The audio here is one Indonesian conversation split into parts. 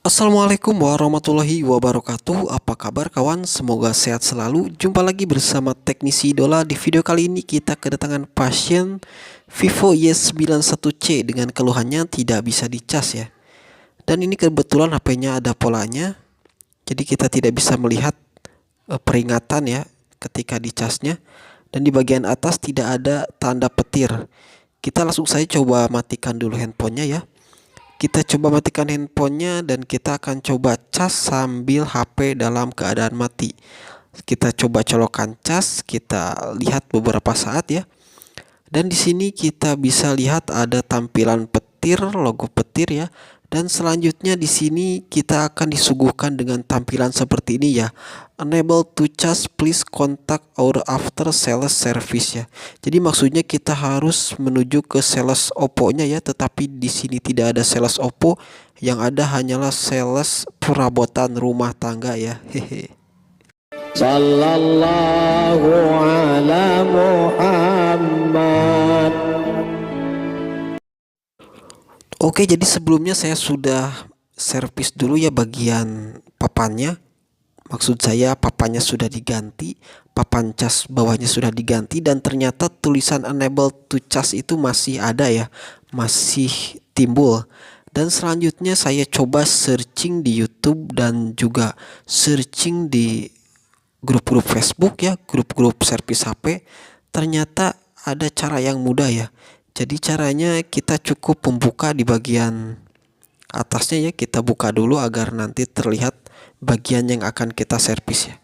Assalamualaikum warahmatullahi wabarakatuh. Apa kabar kawan? Semoga sehat selalu. Jumpa lagi bersama teknisi idola. Di video kali ini kita kedatangan pasien Vivo Y91C dengan keluhannya tidak bisa dicas ya. Dan ini kebetulan HP-nya ada polanya. Jadi kita tidak bisa melihat peringatan ya ketika dicasnya. Dan di bagian atas tidak ada tanda petir. Kita langsung saja coba matikan dulu handphonenya ya. Kita coba matikan handphonenya dan kita akan coba cas sambil HP dalam keadaan mati. Kita coba colokkan cas, kita lihat beberapa saat ya. Dan di sini kita bisa lihat ada tampilan petir, logo petir ya. Dan selanjutnya di sini kita akan disuguhkan dengan tampilan seperti ini ya. Unable to charge, please contact our after sales service ya. Jadi maksudnya kita harus menuju ke sales Oppo-nya ya, tetapi di sini tidak ada sales Oppo, yang ada hanyalah sales perabotan rumah tangga ya. Hehe. Sallallahu ala Muhammad. Oke, jadi sebelumnya saya sudah servis dulu ya bagian papannya. Maksud saya papannya sudah diganti, papan cas bawahnya sudah diganti, dan ternyata tulisan unable to charge itu masih ada ya, masih timbul. Dan selanjutnya saya coba searching di YouTube dan juga searching di grup-grup Facebook ya, grup-grup servis HP. Ternyata ada cara yang mudah ya. Jadi caranya kita cukup membuka di bagian atasnya ya, kita buka dulu agar nanti terlihat bagian yang akan kita servis ya.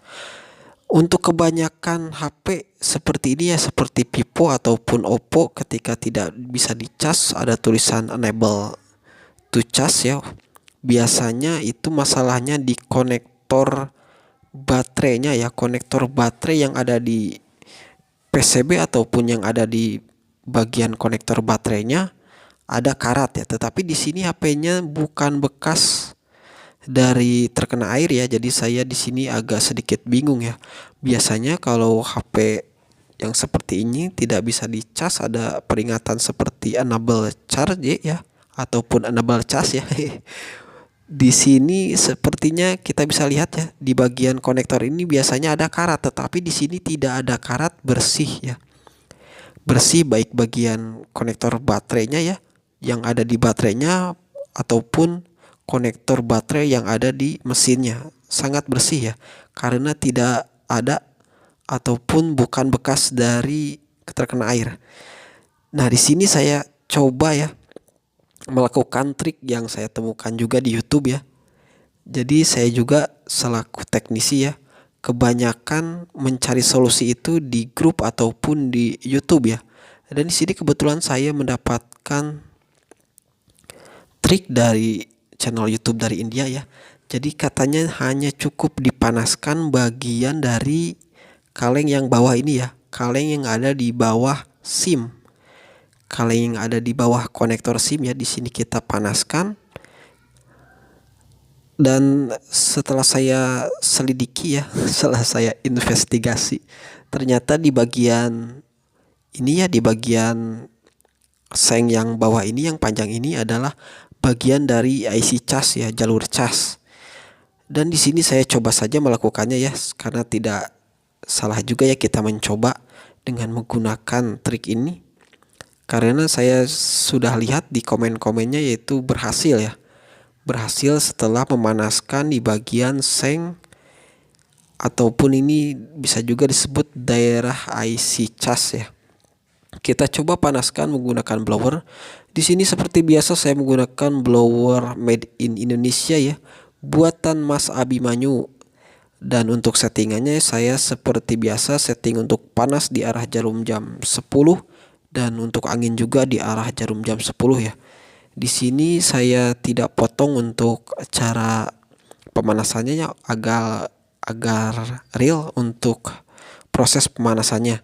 Untuk kebanyakan HP seperti ini ya, seperti Vivo ataupun Oppo, ketika tidak bisa dicas ada tulisan unable to charge ya. Biasanya itu masalahnya di konektor baterainya ya, konektor baterai yang ada di PCB ataupun yang ada di bagian konektor baterainya ada karat ya. Tetapi di sini HP-nya bukan bekas dari terkena air ya. Jadi saya di sini agak sedikit bingung ya. Biasanya kalau HP yang seperti ini tidak bisa dicas ada peringatan seperti unable charge ya, ataupun unable charge ya. Di sini sepertinya kita bisa lihat ya, di bagian konektor ini biasanya ada karat, tetapi di sini tidak ada karat, bersih ya. Bersih baik bagian konektor baterainya ya, yang ada di baterainya, ataupun konektor baterai yang ada di mesinnya. Sangat bersih ya, karena tidak ada ataupun bukan bekas dari terkena air. Nah, di sini saya coba ya melakukan trik yang saya temukan juga di YouTube ya. Jadi saya juga selaku teknisi ya, kebanyakan mencari solusi itu di grup ataupun di YouTube ya. Dan di sini kebetulan saya mendapatkan trik dari channel YouTube dari India ya. Jadi katanya hanya cukup dipanaskan bagian dari kaleng yang bawah ini ya, kaleng yang ada di bawah SIM. Kaleng yang ada di bawah konektor SIM ya, di sini kita panaskan. Dan setelah saya selidiki ya, setelah saya investigasi, ternyata di bagian ini ya, di bagian seng yang bawah ini, yang panjang ini adalah bagian dari IC cas ya, jalur cas. Dan di sini saya coba saja melakukannya ya, karena tidak salah juga ya kita mencoba dengan menggunakan trik ini. Karena saya sudah lihat di komen-komennya yaitu berhasil ya. Berhasil setelah memanaskan di bagian seng, ataupun ini bisa juga disebut daerah IC cas ya. Kita coba panaskan menggunakan blower. Di sini seperti biasa saya menggunakan blower made in Indonesia ya, buatan Mas Abimanyu. Dan untuk settingannya saya seperti biasa setting untuk panas di arah jarum jam 10, dan untuk angin juga di arah jarum jam 10 ya. Di sini saya tidak potong untuk cara pemanasannya ya, agar real untuk proses pemanasannya.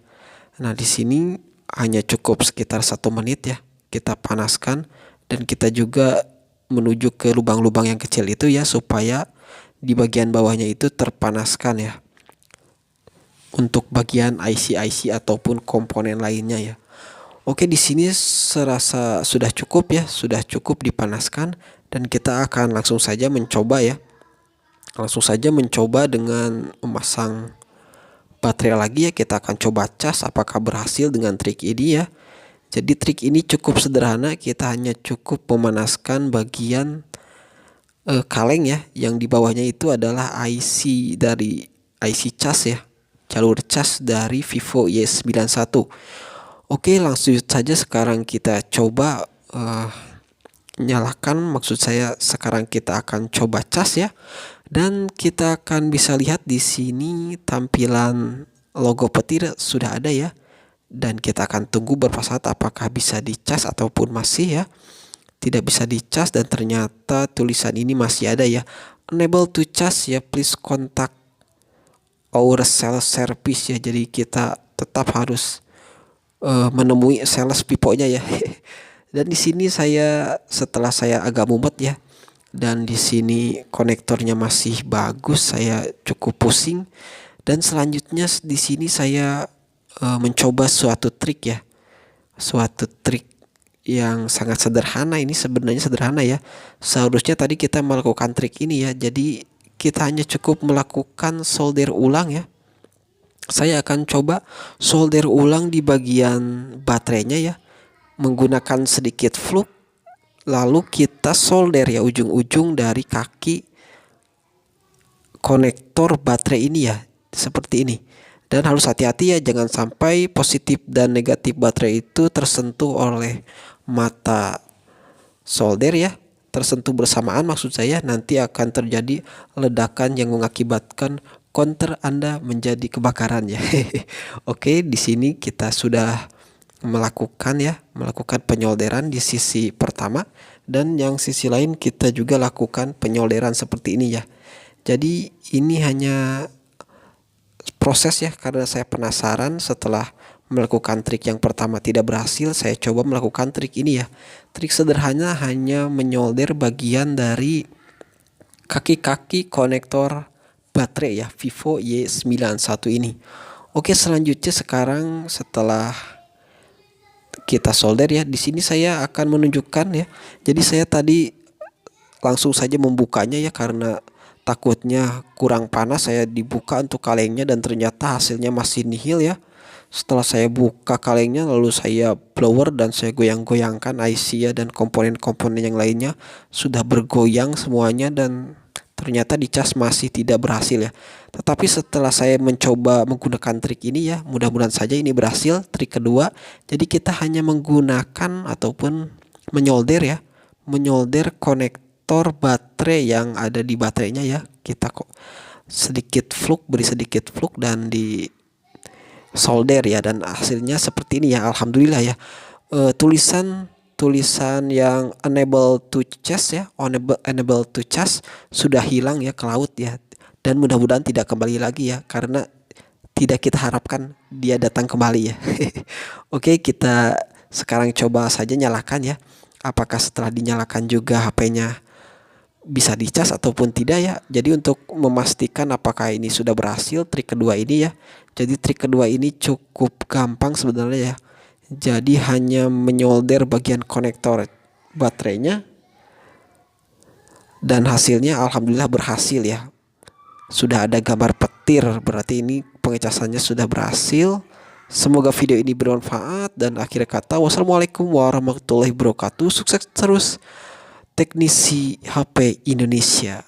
Nah, di sini hanya cukup sekitar 1 menit ya kita panaskan, dan kita juga menuju ke lubang-lubang yang kecil itu ya, supaya di bagian bawahnya itu terpanaskan ya, untuk bagian IC ataupun komponen lainnya ya. Oke, di sini serasa sudah cukup ya, sudah cukup dipanaskan, Dan kita akan langsung saja mencoba ya. Langsung saja mencoba dengan memasang baterai lagi ya. Kita akan coba cas apakah berhasil dengan trik ini ya. Jadi trik ini cukup sederhana, kita hanya cukup memanaskan bagian kaleng ya. Yang di bawahnya itu adalah IC dari IC cas ya, jalur cas dari Vivo Y91. Oke, langsung saja sekarang kita coba nyalakan, maksud saya sekarang kita akan coba cas ya. Dan kita akan bisa lihat di sini tampilan logo petir sudah ada ya. Dan kita akan tunggu beberapa saat apakah bisa dicas ataupun masih ya. Tidak bisa dicas dan ternyata tulisan ini masih ada ya. Unable to charge ya, please contact our sales service ya. Jadi kita tetap harus menemui sales people-nya ya. Dan di sini setelah saya agak mumet ya, dan di sini konektornya masih bagus, saya cukup pusing. Dan selanjutnya di sini saya mencoba suatu trik ya, suatu trik yang sangat sederhana. Ini sebenarnya sederhana ya. Seharusnya tadi kita melakukan trik ini ya. Jadi kita hanya cukup melakukan solder ulang ya. Saya akan coba solder ulang di bagian baterainya ya, menggunakan sedikit fluk. Lalu kita solder ya ujung-ujung dari kaki konektor baterai ini ya, seperti ini. Dan harus hati-hati ya, jangan sampai positif dan negatif baterai itu tersentuh oleh mata solder ya, tersentuh bersamaan maksud saya. Nanti akan terjadi ledakan yang mengakibatkan konter Anda menjadi kebakaran ya. Oke, di sini kita sudah melakukan penyolderan di sisi pertama, dan yang sisi lain kita juga lakukan penyolderan seperti ini ya. Jadi ini hanya proses ya, karena saya penasaran. Setelah melakukan trik yang pertama tidak berhasil, saya coba melakukan trik ini ya. Trik sederhana hanya menyolder bagian dari kaki-kaki konektor baterai ya, Vivo Y91 ini. Oke, selanjutnya sekarang setelah kita solder ya, di sini saya akan menunjukkan ya. Jadi saya tadi langsung saja membukanya ya, karena takutnya kurang panas. Saya dibuka untuk kalengnya dan ternyata hasilnya masih nihil ya. Setelah saya buka kalengnya, lalu saya blower dan saya goyang-goyangkan IC ya, dan komponen-komponen yang lainnya sudah bergoyang semuanya, dan ternyata dicas masih tidak berhasil ya. Tetapi setelah saya mencoba menggunakan trik ini ya, mudah-mudahan saja ini berhasil. Trik kedua, jadi kita hanya menggunakan ataupun menyolder ya, menyolder konektor baterai yang ada di baterainya ya. Kita kok sedikit fluk, beri sedikit fluk dan di solder ya, dan hasilnya seperti ini ya. Alhamdulillah ya. Tulisan yang unable to charge ya, unable to charge sudah hilang ya ke laut ya, dan mudah-mudahan tidak kembali lagi ya, karena tidak kita harapkan dia datang kembali ya. Oke, kita sekarang coba saja nyalakan ya, apakah setelah dinyalakan juga HP-nya bisa dicas ataupun tidak ya. Jadi untuk memastikan apakah ini sudah berhasil, trik kedua ini ya. Jadi trik kedua ini cukup gampang sebenarnya ya. Jadi hanya menyolder bagian konektor baterainya, dan hasilnya alhamdulillah berhasil ya. Sudah ada gambar petir, berarti ini pengecasannya sudah berhasil. Semoga video ini bermanfaat, dan akhir kata wassalamualaikum warahmatullahi wabarakatuh. Sukses terus teknisi HP Indonesia.